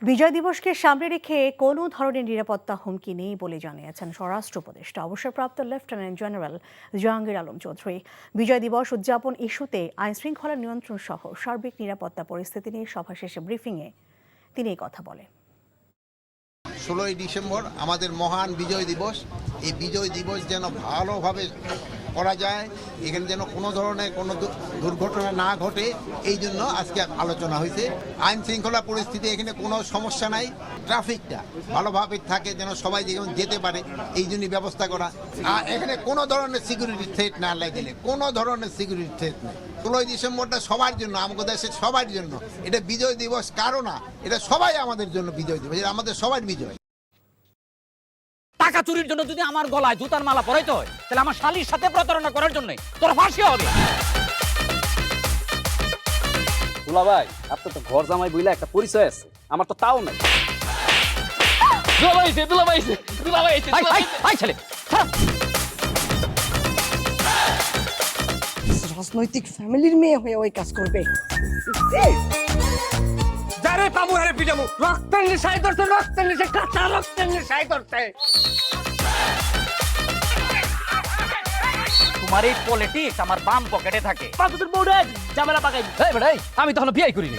বিজয় দিবসকে সামনে রেখে কোনো ধরনের নিরাপত্তা হুমকি নেই বলে জানিয়েছেন স্বরাষ্ট্র উপদেষ্টা অবসরপ্রাপ্ত লেফটেন্যান্ট জেনারেল জাহাঙ্গীর আলম চৌধুরী। বিজয় দিবস উদযাপন ইস্যুতে আইনশৃঙ্খলা নিয়ন্ত্রণ সহ সার্বিক নিরাপত্তা পরিস্থিতি নিয়ে সভা শেষে ব্রিফিংয়ে তিনি এই কথা বলেন। 16ই ডিসেম্বর আমাদের মহান বিজয় দিবস। এই বিজয় দিবস যেন ভালোভাবে করা যায়, এখানে যেন কোনো ধরনের কোনো দুর্ঘটনা না ঘটে, এই জন্য আজকে আলোচনা হয়েছে। আইন শৃঙ্খলা পরিস্থিতি এখানে কোনো সমস্যা নাই, ট্রাফিকটা ভালোভাবে থাকে যেন সবাই যেমন যেতে পারে, এই জন্যই ব্যবস্থা করা। আর এখানে কোনো ধরনের সিকিউরিটি থ্রেট না লাগলে, কোনো ধরনের সিকিউরিটি থ্রেট নেই। 16ই ডিসেম্বরটা সবার জন্য, আমাদের দেশের সবার জন্য এটা বিজয় দিবস কারো না, এটা সবাই আমাদের জন্য বিজয় দিবস, এটা আমাদের সবার বিজয়। টাকা চুরির জন্য যদি আমার গলায় জুতার মালা পরাইতে হয়, তাহলে আমার শালীর সাথে প্রতারণা করার জন্য তোর ফাঁসি হবে। দুলা ভাই, আপনার তো ঘর জামাই বইলা একটা পরিচয় আছে, আমার তো তাও নাই। ছেলে রাজনৈতিক ফ্যামিলির মেয়ে হয়ে ওই কাজ করবে। যারে পাবো আরে পিটাবো, রক্তের নেশায় ধরছে, রক্তের নেশায়, কাঁচা রক্তের নেশায় ধরছে। তোমার এই পলিটিক্স আমার বাম পকেটে থাকে। তোদের বউরে ঝামেলা পাকাই। এই বেটাই, আমি তখন বিয়ে করিনি।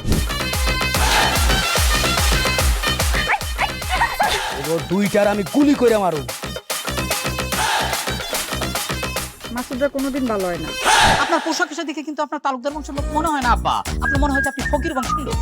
দুইটার আমি গুলি করে মারু। মাসুদরা কোনোদিন ভালো হয় না। আপনার পোশাক আশাক দেখে কিন্তু আপনার তালুকদার বংশের লোক মনে হয় না আব্বা, আপনার মনে হয় যে আপনি ফকির বংশের লোক।